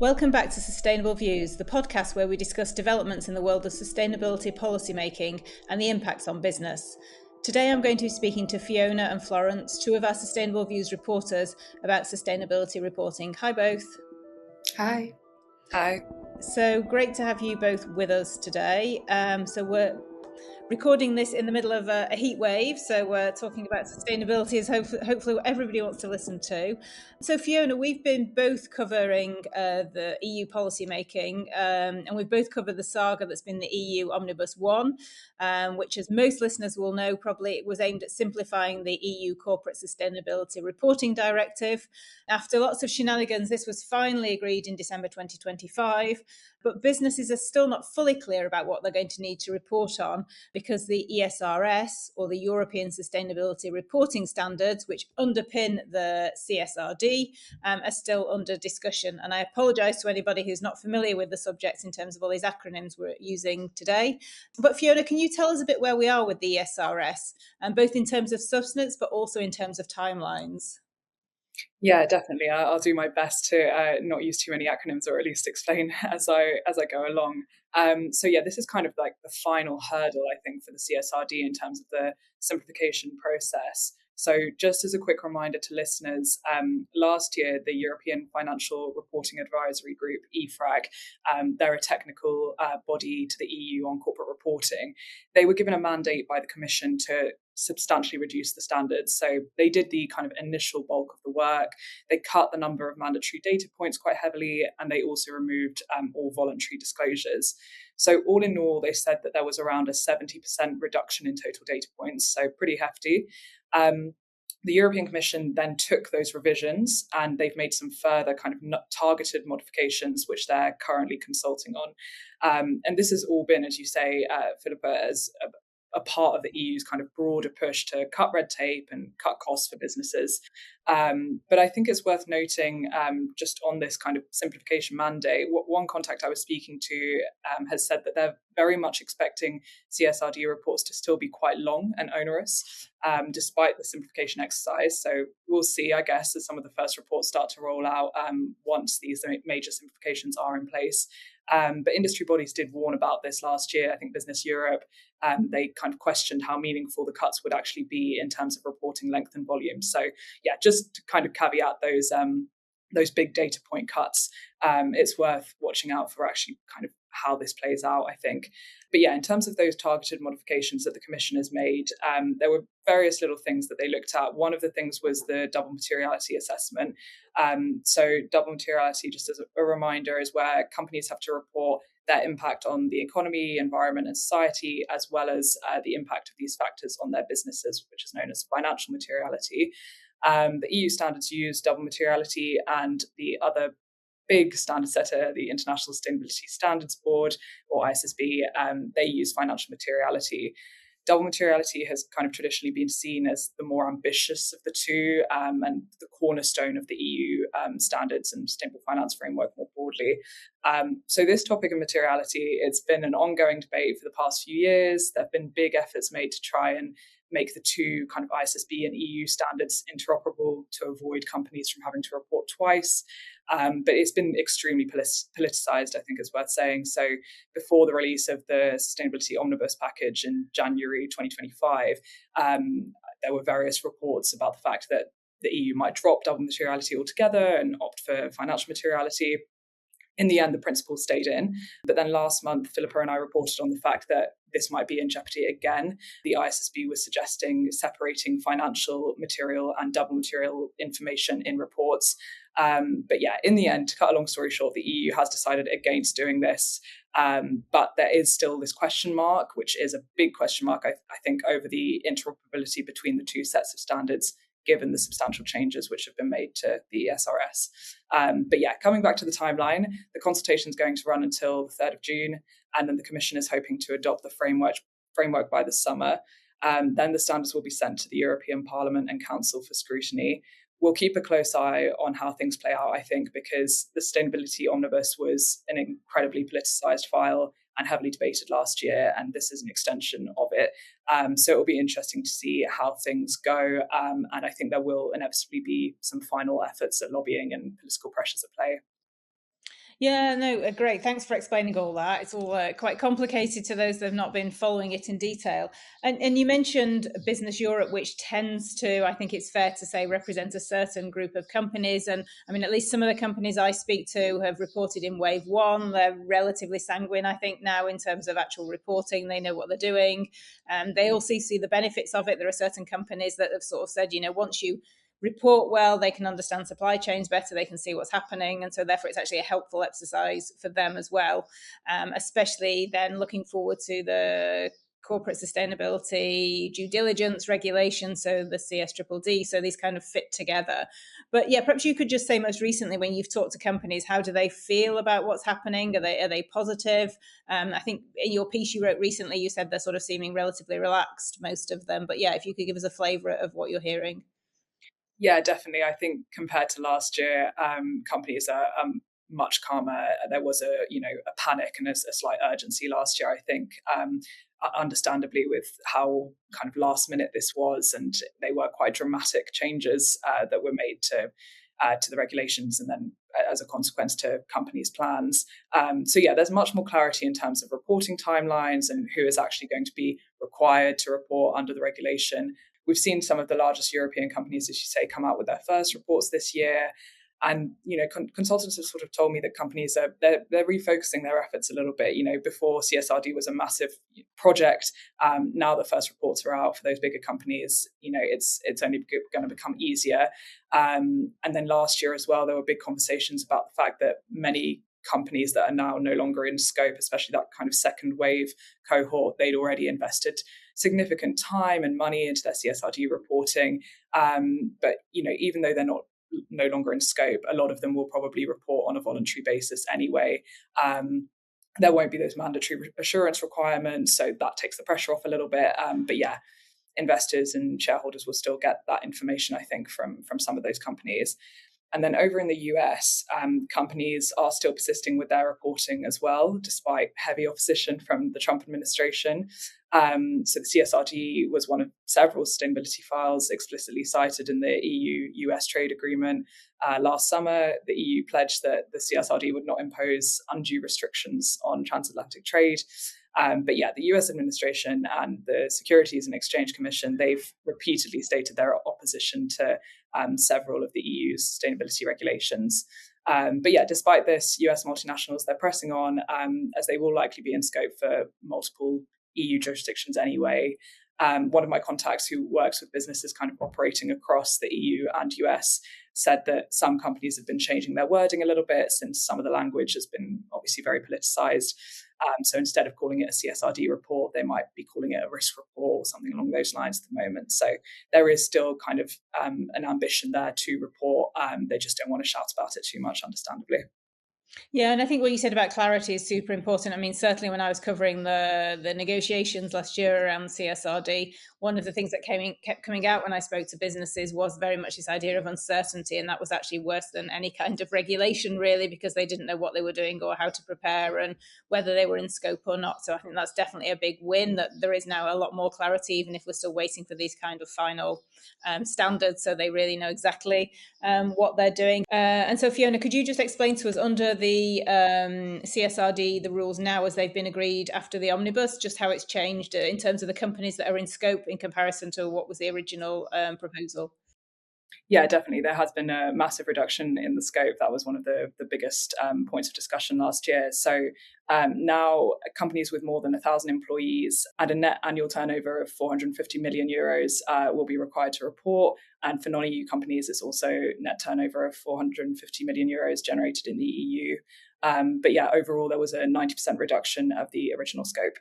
Welcome back to Sustainable Views, the podcast where we discuss developments in the world of sustainability policymaking and the impacts on business. Today I'm going to be speaking to Fiona and Florence, two of our Sustainable Views reporters, about sustainability reporting. Hi both. Hi. Hi. So great to have you both with us today. So we're recording this in the middle of a heat wave, so we're talking about sustainability as hopefully what everybody wants to listen to. So Fiona, we've been both covering the EU policy making, and we've both covered the saga that's been the EU Omnibus 1, which, as most listeners will know, probably it was aimed at simplifying the EU Corporate Sustainability Reporting Directive. After lots of shenanigans, this was finally agreed in December 2025, but businesses are still not fully clear about what they're going to need to report on, because the ESRS, or the European Sustainability Reporting Standards, which underpin the CSRD, are still under discussion. And I apologise to anybody who's not familiar with the subject in terms of all these acronyms we're using today. But Fiona, can you tell us a bit where we are with the ESRS, both in terms of substance, but also in terms of timelines? Yeah, definitely. I'll do my best to not use too many acronyms, or at least explain as I go along. So yeah, this is kind of like the final hurdle, I think, for the CSRD in terms of the simplification process. So just as a quick reminder to listeners, last year, the European Financial Reporting Advisory Group, EFRAG, they're a technical body to the EU on corporate reporting. They were given a mandate by the Commission to substantially reduce the standards. So they did the kind of initial bulk of the work. They cut the number of mandatory data points quite heavily, and they also removed all voluntary disclosures. So all in all, they said that there was around a 70% reduction in total data points, so pretty hefty. The European Commission then took those revisions, and they've made some further kind of targeted modifications, which they're currently consulting on. And this has all been, as you say, Philippa, as a part of the EU's kind of broader push to cut red tape and cut costs for businesses. But I think it's worth noting, just on this kind of simplification mandate, one contact I was speaking to has said that they're very much expecting CSRD reports to still be quite long and onerous, despite the simplification exercise. So we'll see, I guess, as some of the first reports start to roll out once these major simplifications are in place. But industry bodies did warn about this last year. I think Business Europe, they kind of questioned how meaningful the cuts would actually be in terms of reporting length and volume. So yeah, just to kind of caveat those big data point cuts, it's worth watching out for actually kind of how this plays out, I think. But yeah, in terms of those targeted modifications that the Commission has made, there were various little things that they looked at. One of the things was the double materiality assessment. So double materiality, just as a reminder, is where companies have to report their impact on the economy, environment, and society, as well as the impact of these factors on their businesses, which is known as financial materiality. The EU standards use double materiality, and the other big standard setter, the International Sustainability Standards Board, or ISSB, they use financial materiality. Double materiality has kind of traditionally been seen as the more ambitious of the two, and the cornerstone of the EU standards and sustainable finance framework more broadly. So this topic of materiality, it's been an ongoing debate for the past few years. There have been big efforts made to try and make the two kind of ISSB and EU standards interoperable to avoid companies from having to report twice. But it's been extremely politicized, I think is worth saying. So before the release of the Sustainability Omnibus package in January 2025, there were various reports about the fact that the EU might drop double materiality altogether and opt for financial materiality. In the end, the principle stayed in. But then last month, Philippa and I reported on the fact that this might be in jeopardy again. The ISSB was suggesting separating financial material and double material information in reports. But yeah, in the end, to cut a long story short, the EU has decided against doing this. But there is still this question mark, which is a big question mark, I think, over the interoperability between the two sets of standards, given the substantial changes which have been made to the ESRS. But yeah, coming back to the timeline, the consultation is going to run until the 3rd of June, and then the Commission is hoping to adopt the framework by the summer. Then the standards will be sent to the European Parliament and Council for scrutiny. We'll keep a close eye on how things play out, I think, because the Sustainability Omnibus was an incredibly politicised file and heavily debated last year, and this is an extension of it. So it'll be interesting to see how things go, and I think there will inevitably be some final efforts at lobbying and political pressures at play. Yeah, no, great. Thanks for explaining all that. It's all quite complicated to those that have not been following it in detail. And you mentioned Business Europe, which tends to, I think it's fair to say, represent a certain group of companies. And I mean, at least some of the companies I speak to have reported in wave one. They're relatively sanguine, I think, now in terms of actual reporting. They know what they're doing. They also see the benefits of it. There are certain companies that have sort of said, once you report well, they can understand supply chains better, they can see what's happening, and so therefore it's actually a helpful exercise for them as well, especially then looking forward to the corporate sustainability due diligence regulations, so the CSRD, so these kind of fit together. But yeah, perhaps you could just say most recently when you've talked to companies, how do they feel about what's happening? Are they positive? I think in your piece you wrote recently, you said they're sort of seeming relatively relaxed, most of them. But yeah, if you could give us a flavour of what you're hearing. Yeah, definitely. I think compared to last year, companies are much calmer. There was a panic and a slight urgency last year, I think, understandably with how kind of last minute this was, and they were quite dramatic changes that were made to the regulations, and then as a consequence to companies' plans. So yeah, there's much more clarity in terms of reporting timelines and who is actually going to be required to report under the regulation. We've seen some of the largest European companies, as you say, come out with their first reports this year. And consultants have sort of told me that companies they're refocusing their efforts a little bit. Before CSRD was a massive project. Now the first reports are out for those bigger companies. It's only going to become easier. And then last year as well, there were big conversations about the fact that many companies that are now no longer in scope, especially that kind of second wave cohort, they'd already invested significant time and money into their CSRD reporting. But even though they're no longer in scope, a lot of them will probably report on a voluntary basis anyway. There won't be those mandatory assurance requirements, so that takes the pressure off a little bit. But yeah, investors and shareholders will still get that information, I think, from some of those companies. And then over in the US, companies are still persisting with their reporting as well, despite heavy opposition from the Trump administration. So the CSRD was one of several sustainability files explicitly cited in the EU-US trade agreement. Last summer, the EU pledged that the CSRD would not impose undue restrictions on transatlantic trade. But yeah, the US administration and the Securities and Exchange Commission, they've repeatedly stated their opposition to several of the EU's sustainability regulations. But yeah, despite this, US multinationals, they're pressing on, as they will likely be in scope for multiple EU jurisdictions anyway. One of my contacts who works with businesses kind of operating across the EU and US said that some companies have been changing their wording a little bit since some of the language has been obviously very politicized. So instead of calling it a CSRD report, they might be calling it a risk report or something along those lines at the moment. So there is still kind of an ambition there to report. They just don't want to shout about it too much, understandably. Yeah, and I think what you said about clarity is super important. I mean, certainly when I was covering the negotiations last year around CSRD, one of the things that kept coming out when I spoke to businesses was very much this idea of uncertainty, and that was actually worse than any kind of regulation, really, because they didn't know what they were doing or how to prepare and whether they were in scope or not. So I think that's definitely a big win, that there is now a lot more clarity, even if we're still waiting for these kind of final standards, so they really know exactly what they're doing. And so, Fiona, could you just explain to us, under the CSRD, the rules now as they've been agreed after the omnibus, just how it's changed in terms of the companies that are in scope in comparison to what was the original proposal? Yeah, definitely. There has been a massive reduction in the scope. That was one of the biggest points of discussion last year. So now companies with more than 1,000 employees and a net annual turnover of 450 million euros will be required to report. And for non-EU companies, it's also net turnover of 450 million euros generated in the EU. But yeah, overall, there was a 90% reduction of the original scope.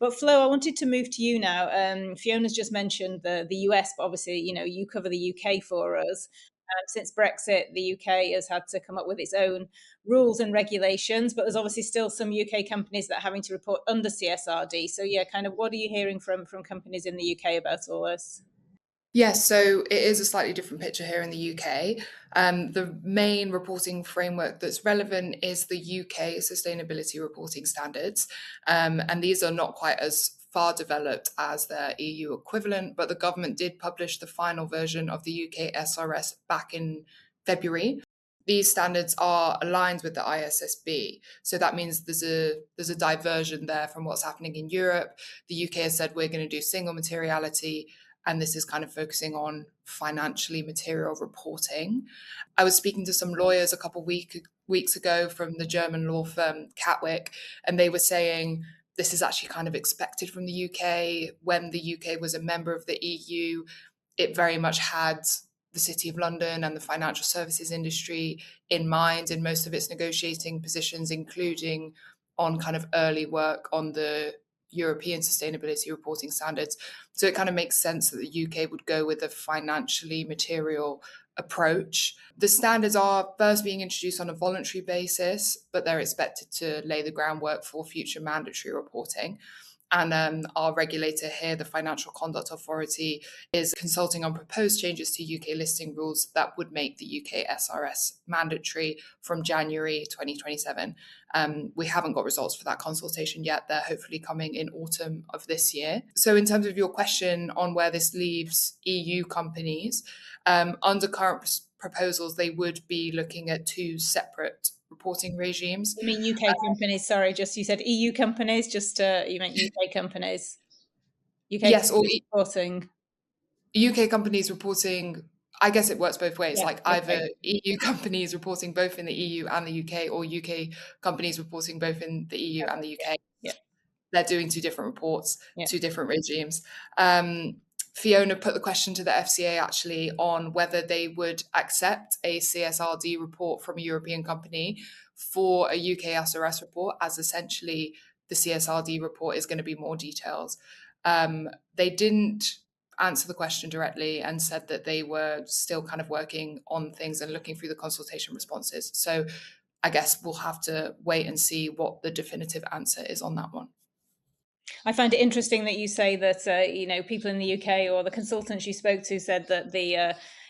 But Flo, I wanted to move to you now. Fiona's just mentioned the US, but obviously, you cover the UK for us. Since Brexit, the UK has had to come up with its own rules and regulations, but there's obviously still some UK companies that are having to report under CSRD. So yeah, kind of what are you hearing from companies in the UK about all this? Yes, so it is a slightly different picture here in the UK. The main reporting framework that's relevant is the UK Sustainability Reporting Standards. And these are not quite as far developed as their EU equivalent, but the government did publish the final version of the UK SRS back in February. these standards are aligned with the ISSB. So that means there's a diversion there from what's happening in Europe. The UK has said we're going to do single materiality, and this is kind of focusing on financially material reporting. I was speaking to some lawyers a couple weeks ago from the German law firm Catwick, and they were saying this is actually kind of expected from the UK. When the UK was a member of the EU, it very much had the City of London and the financial services industry in mind in most of its negotiating positions, including on kind of early work on the European sustainability reporting standards. So it kind of makes sense that the UK would go with a financially material approach. The standards are first being introduced on a voluntary basis, but they're expected to lay the groundwork for future mandatory reporting. And our regulator here, the Financial Conduct Authority, is consulting on proposed changes to UK listing rules that would make the UK SRS mandatory from January 2027. We haven't got results for that consultation yet. They're hopefully coming in autumn of this year. So in terms of your question on where this leaves EU companies, under current proposals, they would be looking at two separate reporting regimes. You mean UK companies? Sorry, just you said EU companies. Just you meant UK companies. UK yes, companies reporting. UK companies reporting. I guess it works both ways. Yeah, like either EU companies reporting both in the EU and the UK, or UK companies reporting both in the EU and the UK. Yeah. They're doing two different reports, Yeah. two different regimes. Fiona put the question to the FCA actually on whether they would accept a CSRD report from a European company for a UK SRS report, as essentially the CSRD report is going to be more detailed. They didn't answer the question directly and said that they were still kind of working on things and looking through the consultation responses. So I guess we'll have to wait and see what the definitive answer is on that one. I find it interesting that you say that people in the UK or the consultants you spoke to said that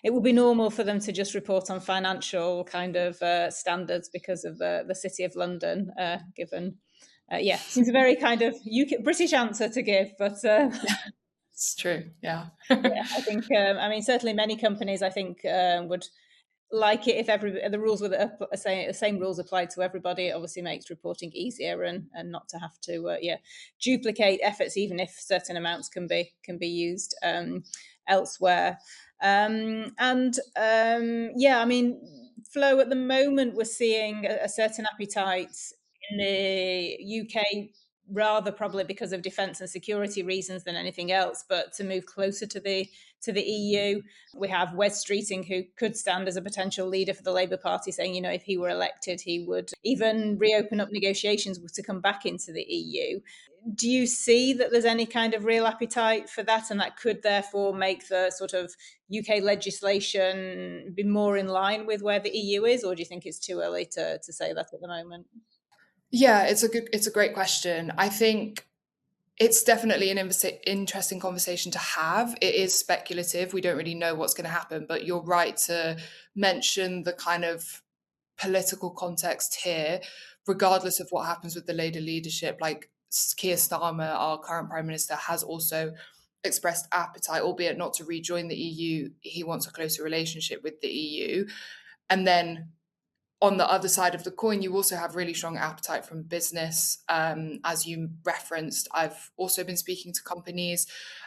it would be normal for them to just report on financial kind of standards because of the City of London. Given, seems a very kind of UK British answer to give, but it's true. Yeah, yeah, I think certainly many companies I think would like it if the rules were the same rules applied to everybody. It obviously makes reporting easier and not to have to duplicate efforts, even if certain amounts can be used elsewhere. Flo, at the moment we're seeing a certain appetite in the UK, rather probably because of defence and security reasons than anything else, but to move closer to the EU. We have Wes Streeting, who could stand as a potential leader for the Labour Party, saying, if he were elected, he would even reopen up negotiations to come back into the EU. Do you see that there's any kind of real appetite for that, and that could therefore make the sort of UK legislation be more in line with where the EU is, or do you think it's too early to say that at the moment? Yeah, it's a great question. I think it's definitely an interesting conversation to have. It is speculative. We don't really know what's going to happen, but you're right to mention the kind of political context here, regardless of what happens with the Labour leadership. Like Keir Starmer, our current Prime Minister, has also expressed appetite, albeit not to rejoin the EU. He wants a closer relationship with the EU. And then on the other side of the coin, you also have really strong appetite from business. As you referenced, I've also been speaking to companies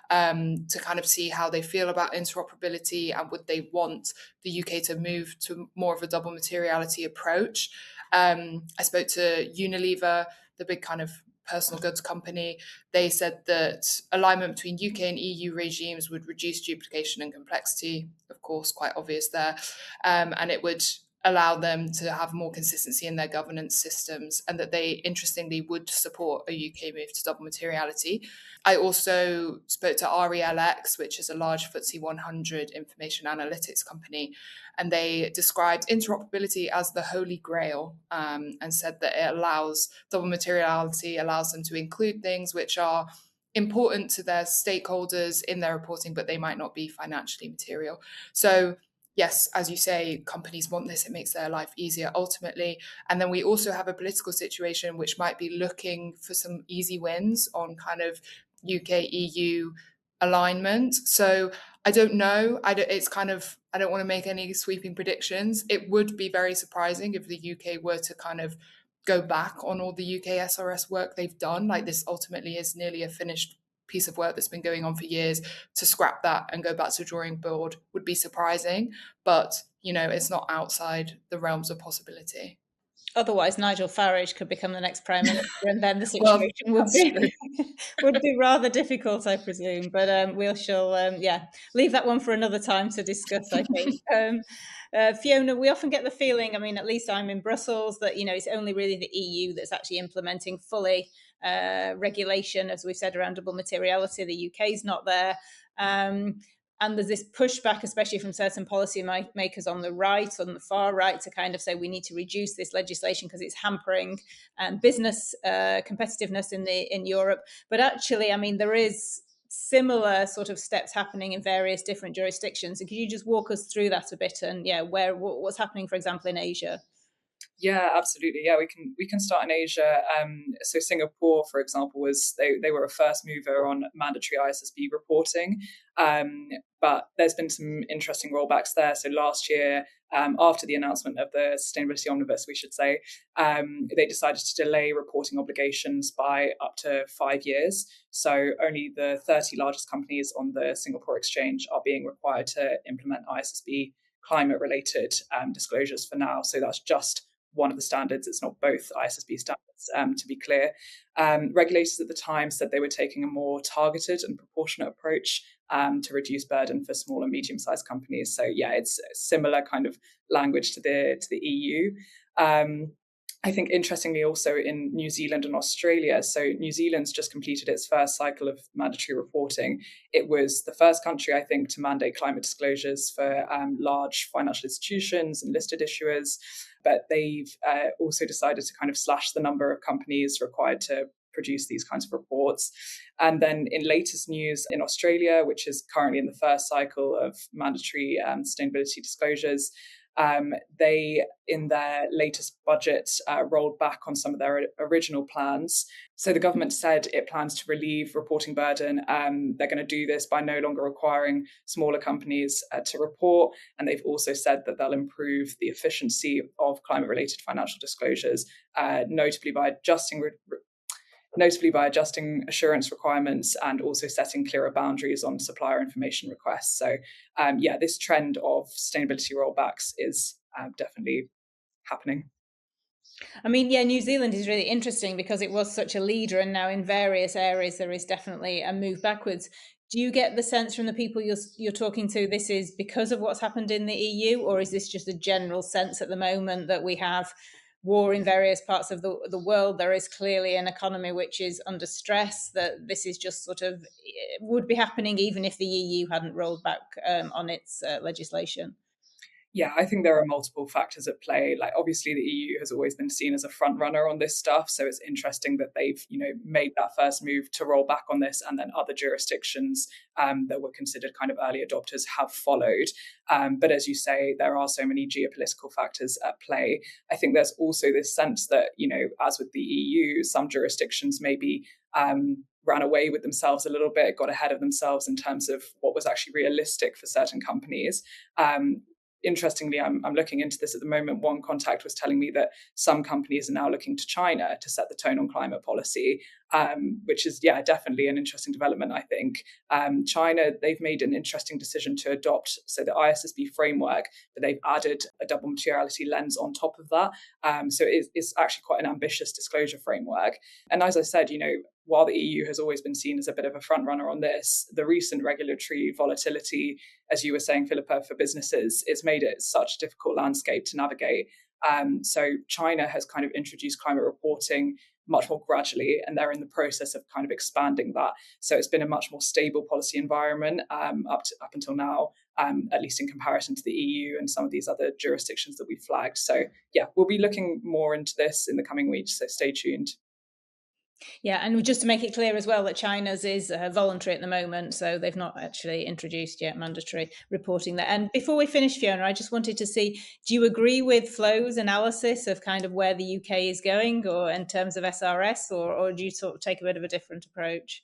to kind of see how they feel about interoperability and would they want the UK to move to more of a double materiality approach. I spoke to Unilever, the big kind of personal goods company. They said that alignment between UK and EU regimes would reduce duplication and complexity, of course, quite obvious there, and it would allow them to have more consistency in their governance systems, and that they, interestingly, would support a UK move to double materiality. I also spoke to RELX, which is a large FTSE 100 information analytics company, and they described interoperability as the holy grail, and said that it allows double materiality, allows them to include things which are important to their stakeholders in their reporting, but they might not be financially material. So yes, as you say, companies want this. It makes their life easier ultimately. And then we also have a political situation which might be looking for some easy wins on kind of UK, EU alignment. So I don't know. I don't want to make any sweeping predictions. It would be very surprising if the UK were to kind of go back on all the UK SRS work they've done. Like, this ultimately is nearly a finished piece of work that's been going on for years. To scrap that and go back to drawing board would be surprising, but it's not outside the realms of possibility. Otherwise, Nigel Farage could become the next prime minister, and then the Well, situation would be would be rather difficult, I presume. But we shall, leave that one for another time to discuss, I think. Fiona, we often get the feeling, I mean, at least I'm in Brussels, that it's only really the EU that's actually implementing fully regulation, as we've said, around double materiality. The UK is not there. And there's this pushback, especially from certain policy makers on the right, on the far right, to kind of say we need to reduce this legislation because it's hampering business competitiveness in Europe. But actually, I mean, there is similar sort of steps happening in various different jurisdictions. So could you just walk us through that a bit, and what's happening, for example, in Asia? Yeah, absolutely. Yeah, we can start in Asia. So Singapore, for example, they were a first mover on mandatory ISSB reporting, but there's been some interesting rollbacks there. So last year, after the announcement of the Sustainability Omnibus, we should say, they decided to delay reporting obligations by up to 5 years. So only the 30 largest companies on the Singapore Exchange are being required to implement ISSB climate-related disclosures for now. So that's just one of the standards. It's not both ISSB standards, to be clear. Regulators at the time said they were taking a more targeted and proportionate approach to reduce burden for small and medium-sized companies. So yeah, it's a similar kind of language to the EU. I think interestingly also in New Zealand and Australia, so New Zealand's just completed its first cycle of mandatory reporting. It was the first country, I think, to mandate climate disclosures for large financial institutions and listed issuers. But they've also decided to kind of slash the number of companies required to produce these kinds of reports. And then in latest news in Australia, which is currently in the first cycle of mandatory sustainability disclosures, they, in their latest budget, rolled back on some of their original plans. So the government said it plans to relieve reporting burden. They're going to do this by no longer requiring smaller companies to report. And they've also said that they'll improve the efficiency of climate-related financial disclosures, notably by adjusting assurance requirements and also setting clearer boundaries on supplier information requests. So this trend of sustainability rollbacks is definitely happening. I mean, yeah, New Zealand is really interesting because it was such a leader, and now in various areas there is definitely a move backwards. Do you get the sense from the people you're talking to this is because of what's happened in the EU, or is this just a general sense at the moment that we have war in various parts of the world? There is clearly an economy which is under stress, that this is just sort of would be happening even if the EU hadn't rolled back on its legislation? Yeah, I think there are multiple factors at play. Like, obviously, the EU has always been seen as a front runner on this stuff. So it's interesting that they've, made that first move to roll back on this, and then other jurisdictions that were considered kind of early adopters have followed. But as you say, there are so many geopolitical factors at play. I think there's also this sense that, as with the EU, some jurisdictions maybe ran away with themselves a little bit, got ahead of themselves in terms of what was actually realistic for certain companies. Interestingly, I'm looking into this at the moment. One contact was telling me that some companies are now looking to China to set the tone on climate policy, which is, definitely an interesting development, I think. China, they've made an interesting decision to adopt, so the ISSB framework, but they've added a double materiality lens on top of that. So it's actually quite an ambitious disclosure framework. And as I said, while the EU has always been seen as a bit of a front runner on this, the recent regulatory volatility, as you were saying, Philippa, for businesses, it's made it such a difficult landscape to navigate. So China has kind of introduced climate reporting much more gradually, and they're in the process of kind of expanding that. So it's been a much more stable policy environment up until now, at least in comparison to the EU and some of these other jurisdictions that we flagged. So yeah, we'll be looking more into this in the coming weeks, so stay tuned. Yeah, and just to make it clear as well that China's is voluntary at the moment, so they've not actually introduced yet mandatory reporting there. And before we finish, Fiona, I just wanted to see, do you agree with Flo's analysis of kind of where the UK is going, or in terms of SRS, or do you sort of take a bit of a different approach?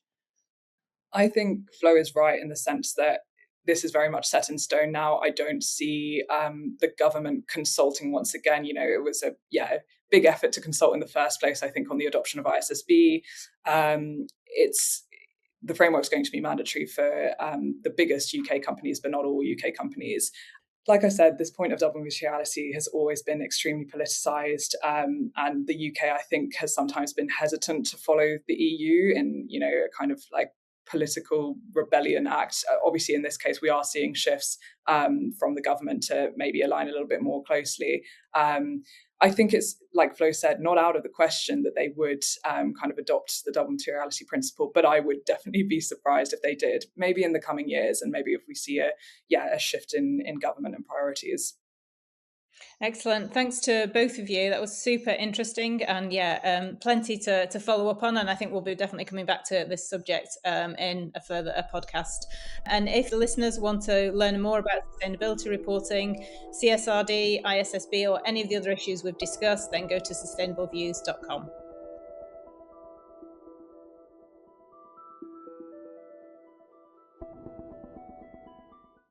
I think Flo is right in the sense that this is very much set in stone now. I don't see the government consulting once again. It was a big effort to consult in the first place, I think, on the adoption of ISSB. The framework's going to be mandatory for the biggest UK companies, but not all UK companies. Like I said, this point of double materiality has always been extremely politicised, and the UK, I think, has sometimes been hesitant to follow the EU in, a kind of like political rebellion act. Obviously, in this case, we are seeing shifts from the government to maybe align a little bit more closely. I think it's, like Flo said, not out of the question that they would kind of adopt the double materiality principle, but I would definitely be surprised if they did, maybe in the coming years, and maybe if we see a shift in government and priorities. Excellent. Thanks to both of you. That was super interesting, and plenty to follow up on. And I think we'll be definitely coming back to this subject in a further podcast. And if the listeners want to learn more about sustainability reporting, CSRD, ISSB, or any of the other issues we've discussed, then go to sustainableviews.com.